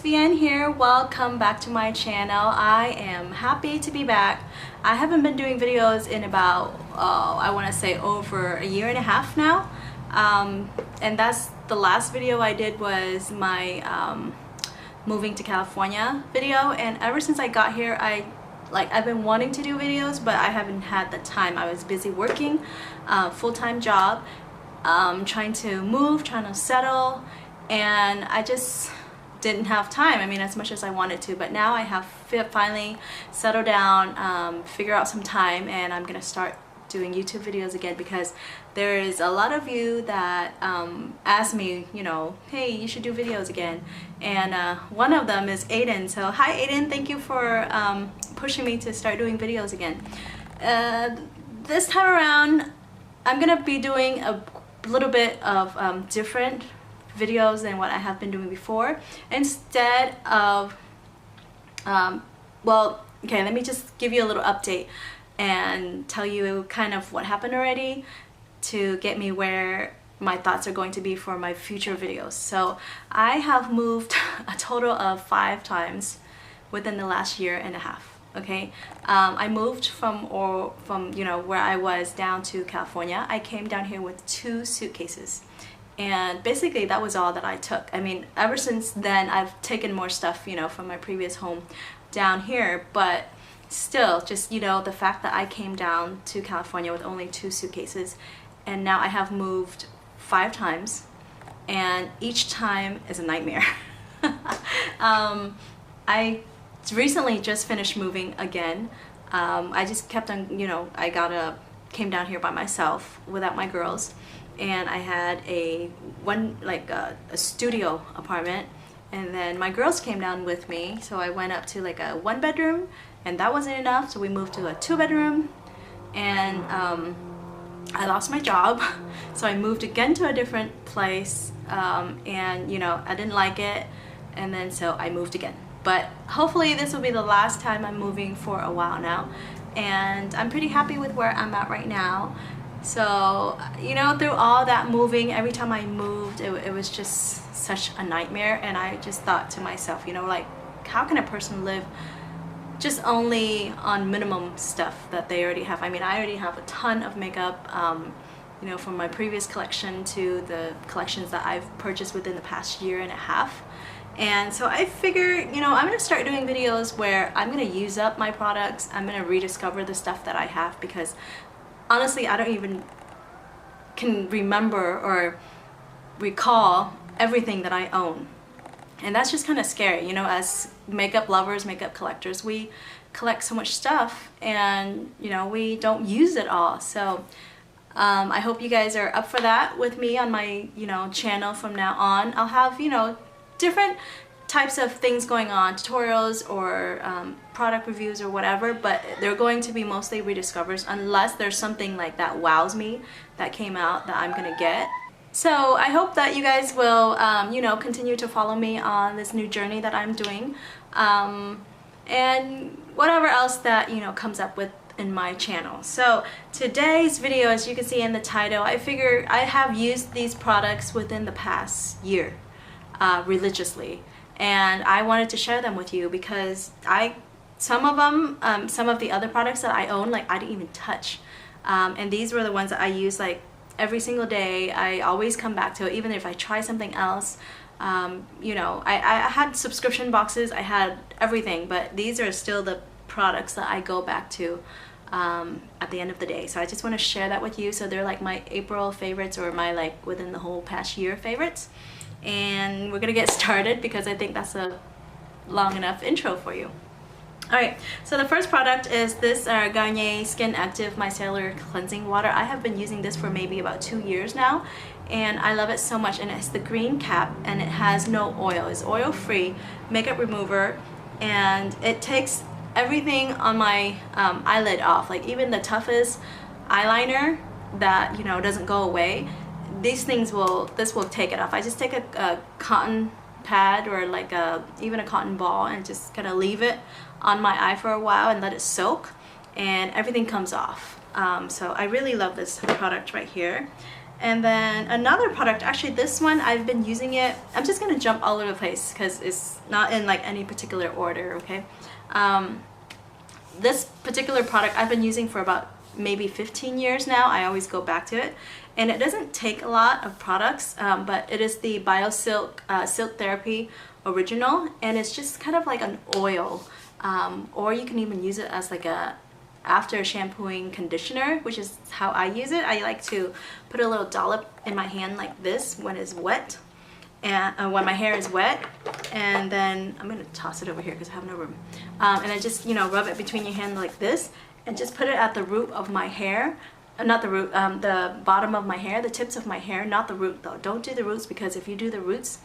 Vian here. Welcome back to my channel. I am happy to be back. I haven't been doing videos in about I want to say over a year and a half now, and that's the last video I did was my moving to California video, and ever since I got here I've been wanting to do videos, but I haven't had the time. I was busy working full-time job, trying to move, trying to settle, and I just didn't have time. I mean, as much as I wanted to, but now I have finally settled down, figure out some time, and I'm gonna start doing YouTube videos again because there is a lot of you that ask me, you know, hey, you should do videos again, and one of them is Aiden. So hi Aiden, thank you for pushing me to start doing videos again. This time around I'm gonna be doing a little bit of different videos than what I have been doing before. Instead of well, okay, let me just give you a little update and tell you kind of what happened already to get me where my thoughts are going to be for my future videos. So I have moved a total of 5 times within the last year and a half. Okay, I moved from you know, where I was down to California. I came down here with 2 suitcases, and basically that was all that I took. I mean, ever since then I've taken more stuff, you know, from my previous home down here, but still, just, you know, the fact that I came down to California with only 2 suitcases, and now I have moved 5 times, and each time is a nightmare. I recently just finished moving again. I just kept on, you know, came down here by myself without my girls, and I had a studio apartment, and then my girls came down with me, so I went up to like a 1-bedroom, and that wasn't enough, so we moved to a 2-bedroom, and I lost my job, so I moved again to a different place, and you know, I didn't like it, and then so I moved again. But hopefully this will be the last time I'm moving for a while now, and I'm pretty happy with where I'm at right now. So, you know, through all that moving, every time I moved, it was just such a nightmare, and I just thought to myself, you know, like, how can a person live just only on minimum stuff that they already have? I mean, I already have a ton of makeup, you know, from my previous collection to the collections that I've purchased within the past year and a half. And so I figure, you know, I'm gonna start doing videos where I'm gonna use up my products. I'm gonna rediscover the stuff that I have, because honestly I don't even can remember or recall everything that I own, and that's just kind of scary. You know, as makeup lovers, makeup collectors, we collect so much stuff, and you know, we don't use it all. So I hope you guys are up for that with me on my, you know, channel from now on. I'll have, you know, different types of things going on, tutorials or product reviews or whatever, but they're going to be mostly rediscovers, unless there's something like that wows me that came out that I'm gonna get. So I hope that you guys will you know, continue to follow me on this new journey that I'm doing, and whatever else that, you know, comes up with in my channel. So today's video, as you can see in the title, I figure I have used these products within the past year religiously, and I wanted to share them with you because some of them, some of the other products that I own, like, I didn't even touch, and these were the ones that I use like every single day. I always come back to it, even if I try something else. You know, I had subscription boxes, I had everything, but these are still the products that I go back to at the end of the day. So I just want to share that with you. So they're like my April favorites, or my like within the whole past year favorites. And we're gonna get started because I think that's a long enough intro for you. Alright, so the first product is this Gagne Skin Active Micellar Cleansing Water. I have been using this for maybe about 2 years now, and I love it so much. And it's the green cap, and it has no oil. It's oil-free makeup remover, and it takes everything on my eyelid off, like even the toughest eyeliner that, you know, doesn't go away. This will take it off. I just take a cotton pad, or like even a cotton ball, and just kind of leave it on my eye for a while and let it soak, and everything comes off. So I really love this product right here. And then another product, actually this one I've been using it, I'm just gonna jump all over the place because it's not in like any particular order, okay? This particular product I've been using for about maybe 15 years now. I always go back to it, and it doesn't take a lot of products, but it is the BioSilk Silk Therapy Original, and it's just kind of like an oil, or you can even use it as like a after shampooing conditioner, which is how I use it. I like to put a little dollop in my hand like this when it's wet, and when my hair is wet, and then I'm gonna toss it over here because I have no room, and then just, you know, rub it between your hand like this and just put it at the root of my hair. Not the root, the bottom of my hair, the tips of my hair, not the root though. Don't do the roots, because if you do the roots,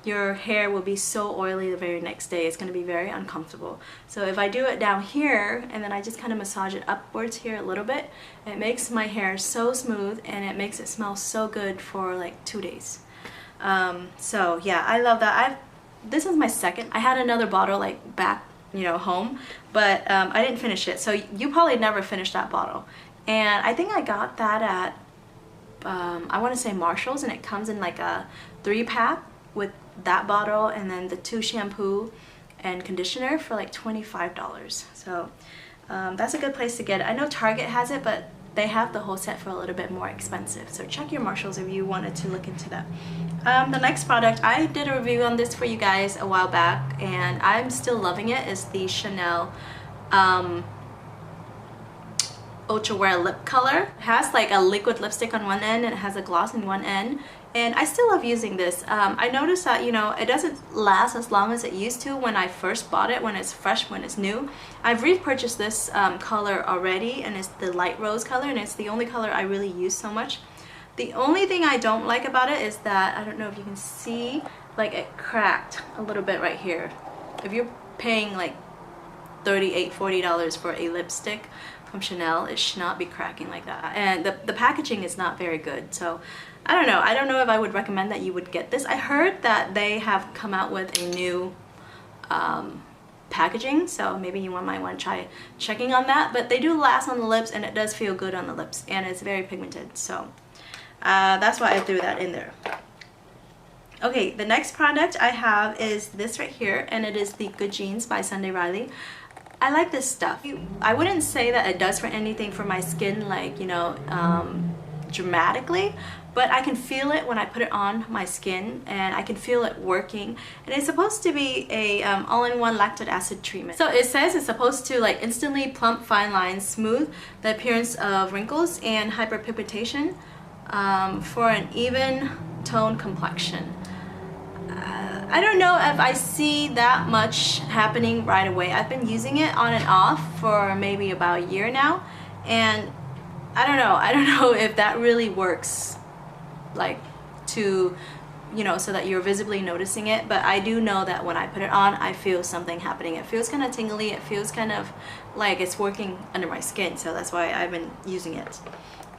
your hair will be so oily the very next day. It's going to be very uncomfortable. So if I do it down here and then I just kind of massage it upwards here a little bit, it makes my hair so smooth and it makes it smell so good for like 2 days. So yeah, I love that. This is my second. I had another bottle like back, you know, home, but I didn't finish it. So you probably never finished that bottle. And I think I got that at, I want to say Marshall's, and it comes in like a 3-pack with that bottle and then the 2 shampoo and conditioner for like $25. So that's a good place to get it. I know Target has it, but they have the whole set for a little bit more expensive. So check your Marshalls if you wanted to look into that. The next product, I did a review on this for you guys a while back, and I'm still loving it, is the Chanel Ultra Wear Lip Color. It has like a liquid lipstick on one end and it has a gloss on one end, and I still love using this. I noticed that, you know, it doesn't last as long as it used to when I first bought it, when it's fresh, when it's new. I've repurchased this color already, and it's the light rose color, and it's the only color I really use so much. The only thing I don't like about it is that, I don't know if you can see, like it cracked a little bit right here. If you're paying like $38, $40 for a lipstick from Chanel, it should not be cracking like that. And the packaging is not very good. So I don't know if I would recommend that you would get this. I heard that they have come out with a new packaging, so maybe you might want to try checking on that. But they do last on the lips, and it does feel good on the lips, and it's very pigmented. So that's why I threw that in there. Okay, the next product I have is this right here, and it is the Good Genes by Sunday Riley. I like this stuff. I wouldn't say that it does for anything for my skin, like, you know, dramatically, but I can feel it when I put it on my skin, and I can feel it working. And it's supposed to be a all-in-one lactic acid treatment. So it says it's supposed to like instantly plump fine lines, smooth the appearance of wrinkles and hyperpigmentation, for an even tone complexion. I don't know if I see that much happening right away. I've been using it on and off for maybe about a year now, and I don't know if that really works, like, to, you know, so that you're visibly noticing it. But I do know that when I put it on, I feel something happening. It feels kind of tingly. It feels kind of like it's working under my skin, so that's why I've been using it.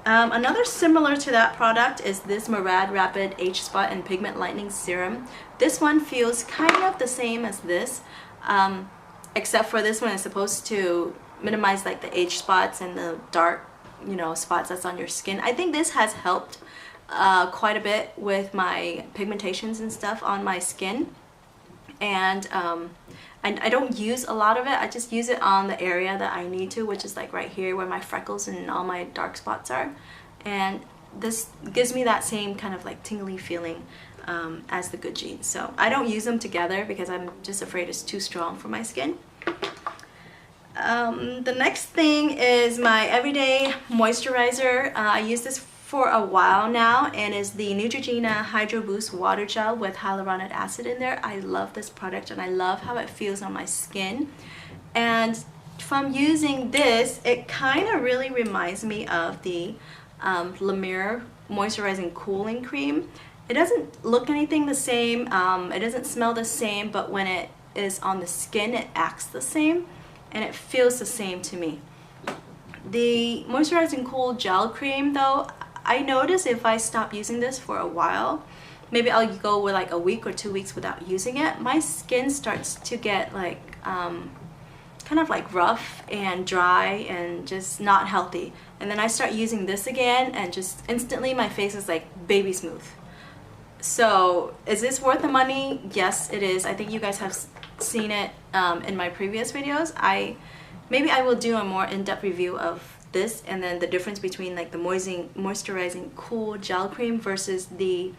Another similar to that product is this Murad Rapid Age Spot and Pigment Lightening Serum. This one feels kind of the same as this, except for this one is supposed to minimize like the age spots and the dark, you know, spots that's on your skin. I think this has helped quite a bit with my pigmentations and stuff on my skin. And I don't use a lot of it. I just use it on the area that I need to, which is like right here where my freckles and all my dark spots are. And this gives me that same kind of like tingly feeling as the Good Genes. So I don't use them together because I'm just afraid it's too strong for my skin. The next thing is my everyday moisturizer. I use this for a while now, and is the Neutrogena Hydro Boost Water Gel with hyaluronic acid in there. I love this product, and I love how it feels on my skin. And from using this, it kind of really reminds me of the La Mer Moisturizing Cooling Cream. It doesn't look anything the same, it doesn't smell the same, but when it is on the skin, it acts the same, and it feels the same to me. The Moisturizing Cool Gel Cream, though, I notice if I stop using this for a while, maybe I'll go with like a week or 2 weeks without using it, my skin starts to get like kind of like rough and dry and just not healthy. And then I start using this again and just instantly my face is like baby smooth. So is this worth the money? Yes, it is. I think you guys have seen it in my previous videos. Maybe I will do a more in-depth review of this and then the difference between like the moisturizing cool gel cream versus the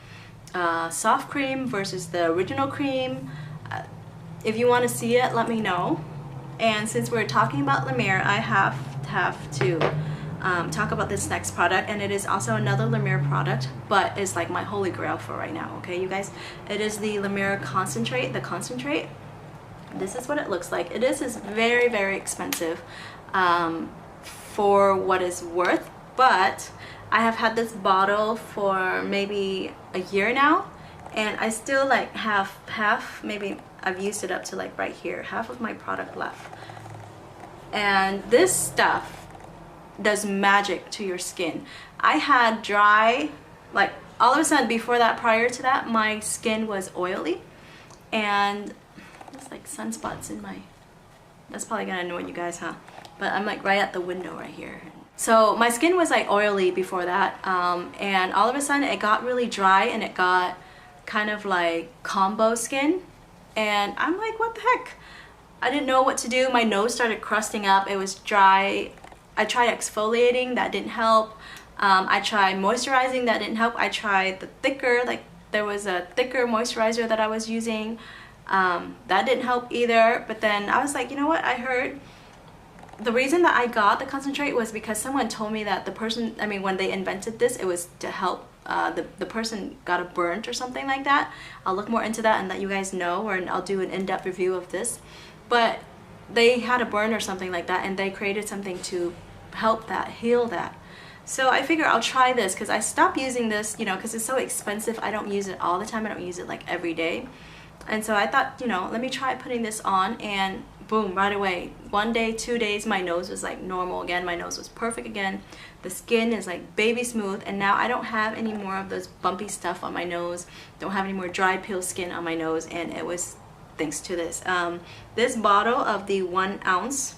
soft cream versus the original cream. If you want to see it, let me know. And since we're talking about La Mer, I have to talk about this next product, and it is also another La Mer product, but it's like my holy grail for right now, okay you guys? It is the La Mer concentrate, the concentrate. This is what it looks like. It is very, very expensive for what it's worth, but I have had this bottle for maybe a year now, and I still like have half, maybe I've used it up to like right here, half of my product left. And this stuff does magic to your skin. I had dry, like all of a sudden before that, prior to that, my skin was oily, and there's like sunspots in my, that's probably gonna annoy you guys, huh? But I'm like right at the window right here. So my skin was like oily before that, and all of a sudden it got really dry and it got kind of like combo skin, and I'm like, what the heck? I didn't know what to do. My nose started crusting up. It was dry. I tried exfoliating, that didn't help. I tried moisturizing, that didn't help. I tried the thicker, like there was a thicker moisturizer that I was using, that didn't help either. But then I was like, you know what, I heard the reason that I got the concentrate was because someone told me that the person, I mean when they invented this, it was to help the person got a burnt or something like that. I'll look more into that and let you guys know, or I'll do an in-depth review of this. But they had a burn or something like that, and they created something to help that, heal that. So I figure I'll try this because I stopped using this, you know, because it's so expensive. I don't use it all the time. I don't use it like every day. And so I thought, you know, let me try putting this on, and boom, right away. 1 day, 2 days, my nose was like normal again. My nose was perfect again. The skin is like baby smooth, and now I don't have any more of those bumpy stuff on my nose. Don't have any more dry peel skin on my nose, and it was thanks to this. This bottle of the 1 ounce,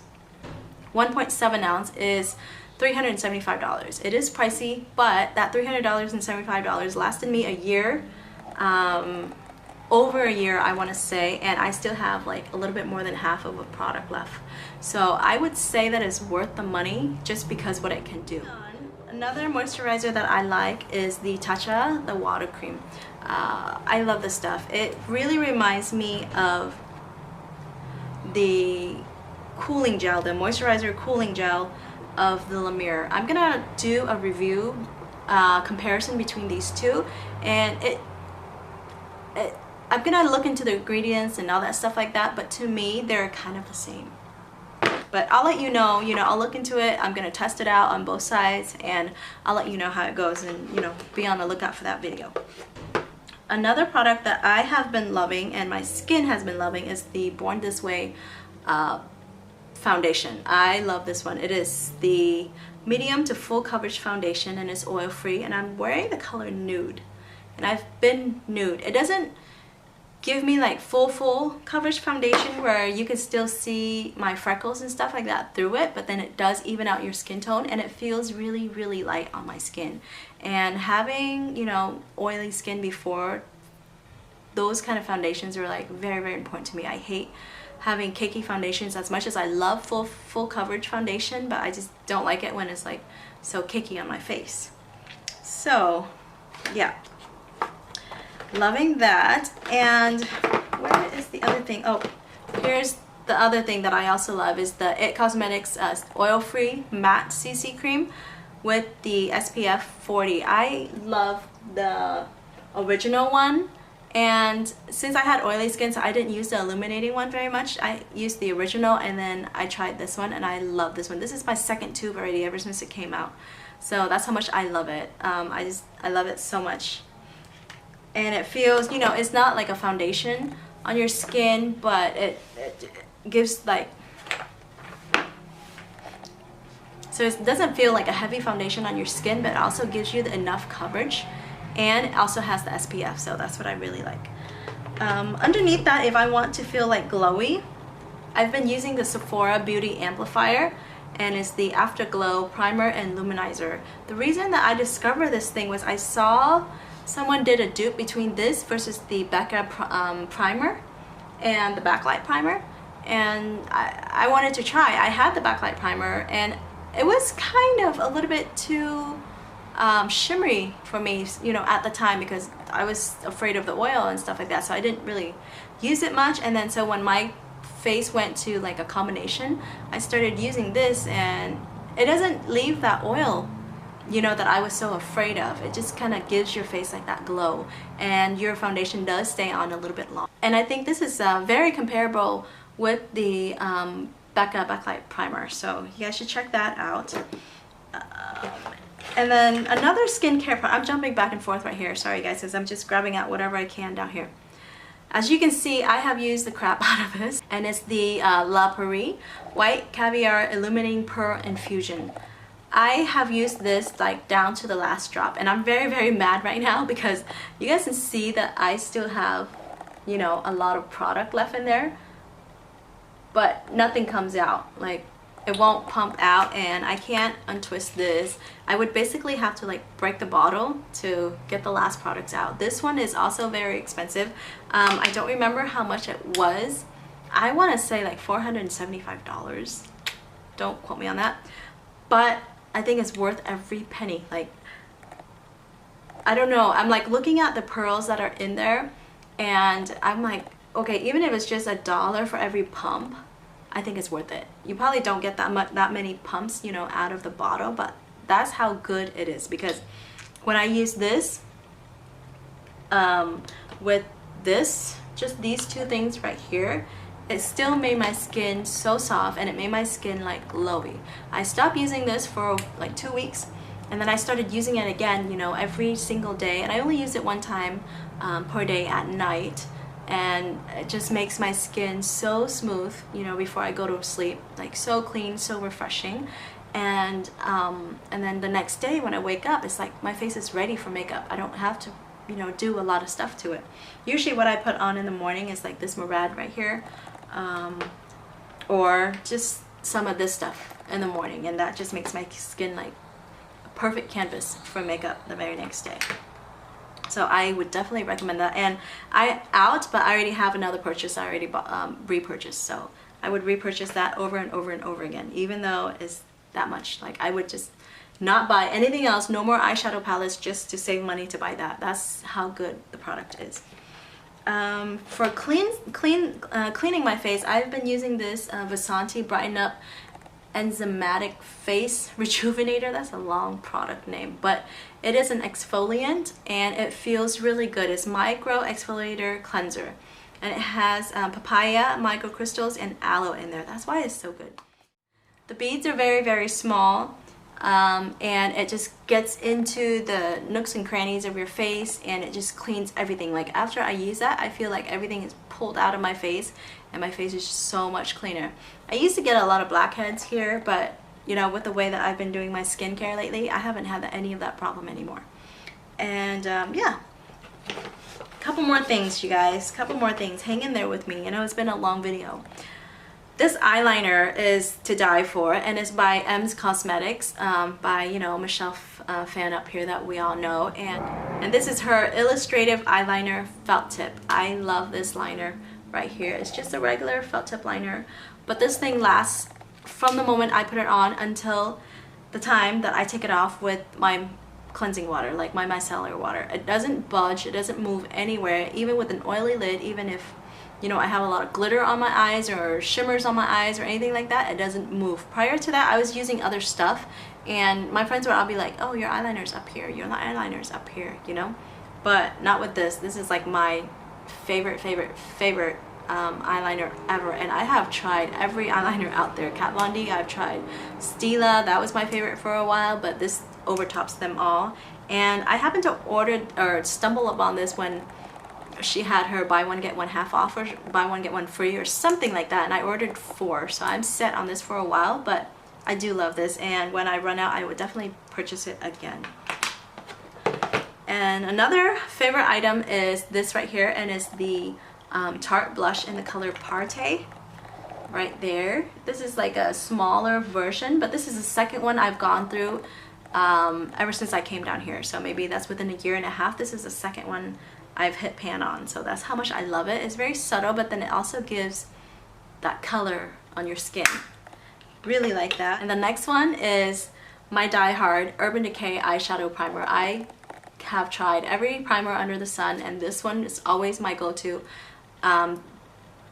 1.7 ounce is $375. It is pricey, but that $375 lasted me a year, over a year I want to say, and I still have like a little bit more than half of a product left. So I would say that it's worth the money just because what it can do. Another moisturizer that I like is the Tatcha, the water cream. I love this stuff. It really reminds me of the cooling gel, the moisturizer cooling gel of the La Mer. I'm gonna do a review comparison between these two, and I'm gonna look into the ingredients and all that stuff like that, but to me they're kind of the same. But I'll let you know, I'll look into it. I'm gonna test it out on both sides, and I'll let you know how it goes, and be on the lookout for that video. Another product that I have been loving and my skin has been loving is the Born This Way foundation. I love this one. It is the medium to full coverage foundation, and it's oil free, and I'm wearing the color Nude, and I've been nude. It doesn't give me like full coverage foundation where you can still see my freckles and stuff like that through it, but then it does even out your skin tone, and it feels really, really light on my skin. And having, oily skin before, those kind of foundations are like very, very important to me. I hate having cakey foundations as much as I love full coverage foundation, but I just don't like it when it's like so cakey on my face. So yeah, loving that. And where is the other thing? Oh, here's the other thing that I also love is the It Cosmetics oil-free matte CC cream with the SPF 40. I love the original one, and since I had oily skin, so I didn't use the illuminating one very much. I used the original, and then I tried this one, and I love this one. This is my second tube already ever since it came out, so that's how much I love it. I love it so much. And it feels, it's not like a foundation on your skin, but it gives like, so it doesn't feel like a heavy foundation on your skin, but it also gives you enough coverage, and it also has the SPF, so that's what I really like. Underneath that, if I want to feel like glowy, I've been using the Sephora Beauty Amplifier, and it's the Afterglow Primer and Luminizer. The reason that I discovered this thing was I saw someone did a dupe between this versus the Becca primer and the backlight primer, and I wanted to try. I had the backlight primer and it was kind of a little bit too shimmery for me, you know, at the time, because I was afraid of the oil and stuff like that, so I didn't really use it much. And then so when my face went to like a combination, I started using this, and it doesn't leave that oil, you know, that I was so afraid of. It just kind of gives your face like that glow, and your foundation does stay on a little bit long. And I think this is very comparable with the Becca Backlight Primer, so you guys should check that out. And then another skincare product, I'm jumping back and forth right here, sorry guys, because I'm just grabbing out whatever I can down here. As you can see, I have used the crap out of this, and it's the La Prairie White Caviar Illuminating Pearl Infusion. I have used this like down to the last drop, and I'm very mad right now because you guys can see that I still have, you know, a lot of product left in there, but nothing comes out. Like, it won't pump out, and I can't untwist this. I would basically have to like break the bottle to get the last products out. This one is also very expensive. I don't remember how much it was. I want to say like $475. Don't quote me on that, but I think it's worth every penny. Like, I don't know, I'm like looking at the pearls that are in there, and I'm like, okay, even if it's just $1 for every pump, I think it's worth it. You probably don't get that many pumps, you know, out of the bottle, but that's how good it is. Because when I use this with this, just these two things right here, it still made my skin so soft, and it made my skin like glowy. I stopped using this for like 2 weeks, and then I started using it again, you know, every single day, and I only use it one time per day at night. And it just makes my skin so smooth, you know, before I go to sleep, like so clean, so refreshing. And then the next day when I wake up, it's like my face is ready for makeup. I don't have to, you know, do a lot of stuff to it. Usually what I put on in the morning is like this Murad right here, or just some of this stuff in the morning, and that just makes my skin like a perfect canvas for makeup the very next day. So I would definitely recommend that. And but I already have another purchase. I already repurchased, so I would repurchase that over and over and over again, even though it's that much. Like, I would just not buy anything else, no more eyeshadow palettes, just to save money to buy that. That's how good the product is. For cleaning my face, I've been using this Vasanti Brighten Up Enzymatic Face Rejuvenator. That's a long product name, but it is an exfoliant, and it feels really good. It's micro exfoliator cleanser, and it has papaya microcrystals and aloe in there. That's why it's so good. The beads are very small, and it just gets into the nooks and crannies of your face, and it just cleans everything. Like, after I use that, I feel like everything is pulled out of my face, and my face is just so much cleaner. I used to get a lot of blackheads here, but you know, with the way that I've been doing my skincare lately, I haven't had any of that problem anymore. And yeah, couple more things, you guys, couple more things. Hang in there with me. You know, it's been a long video. This eyeliner is to die for, and it's by M's Cosmetics, by, you know, Michelle fan up here that we all know. And this is her Illustrative eyeliner felt tip. I love this liner right here. It's just a regular felt tip liner, but this thing lasts from the moment I put it on until the time that I take it off with my cleansing water, like my micellar water. It doesn't budge, it doesn't move anywhere, even with an oily lid. Even if, you know, I have a lot of glitter on my eyes or shimmers on my eyes or anything like that, it doesn't move. Prior to that, I was using other stuff, and my friends would all be like, oh, your eyeliner's up here, your eyeliner's up here, you know? But not with this. This is like my favorite eyeliner ever, and I have tried every eyeliner out there. Kat Von D, I've tried Stila, that was my favorite for a while, but this overtops them all. And I happened to order or stumble upon this when she had her buy one get one half off, or buy one get one free, or something like that, and I ordered 4, so I'm set on this for a while. But I do love this, and when I run out, I would definitely purchase it again. And another favorite item is this right here, and it's the Tarte blush in the color Parte. right there. This is like a smaller version, but this is the second one I've gone through ever since I came down here. So maybe that's within a year and a half. This is the second one I've hit pan on. So that's how much I love it. It's very subtle, but then it also gives that color on your skin. Really like that. And the next one is my Diehard Urban Decay Eyeshadow Primer. I have tried every primer under the sun, and this one is always my go-to.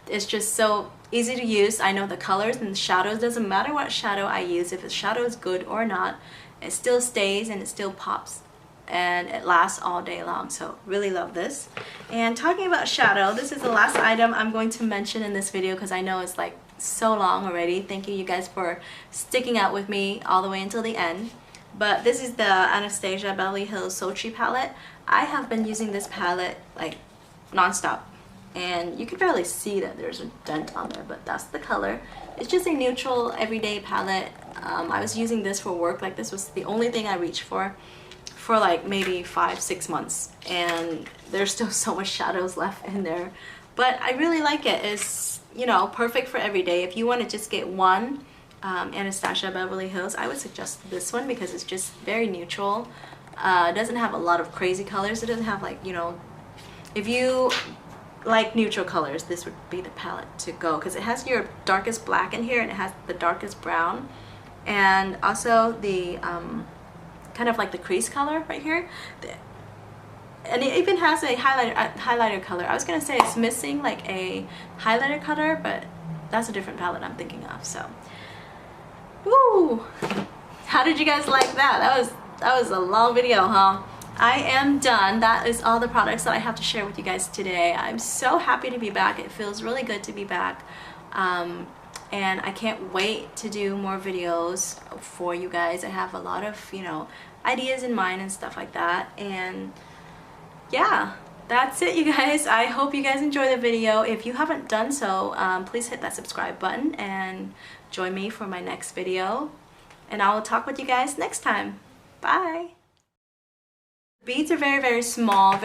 It's just so easy to use. I know the colors and the shadows. Doesn't matter what shadow I use. If the shadow is good or not, it still stays and it still pops, and it lasts all day long. So really love this. And talking about shadow, this is the last item I'm going to mention in this video because I know it's like so long already. Thank you guys for sticking out with me all the way until the end. But this is the Anastasia Beverly Hills Sochi palette. I have been using this palette like non-stop, and you can barely see that there's a dent on there, but that's the color. It's just a neutral everyday palette. I was using this for work. Like, this was the only thing I reached for like maybe 5-6 months, and there's still so much shadows left in there, but I really like it. It's, you know, perfect for every day. If you want to just get one Anastasia Beverly Hills, I would suggest this one because it's just very neutral. It doesn't have a lot of crazy colors. It doesn't have, like, you know, if you like neutral colors, this would be the palette to go because it has your darkest black in here and it has the darkest brown, and also the kind of like the crease color right here, and it even has a highlighter color. I was gonna say it's missing like a highlighter color, but that's a different palette I'm thinking of. So, woo! How did you guys like that? That was a long video, huh? I am done. That is all the products that I have to share with you guys today. I'm so happy to be back. It feels really good to be back. And I can't wait to do more videos for you guys. I have a lot of, you know, ideas in mind and stuff like that. And yeah, that's it, you guys. I hope you guys enjoy the video. If you haven't done so, please hit that subscribe button and join me for my next video. And I will talk with you guys next time. Bye. Beads are very, very small,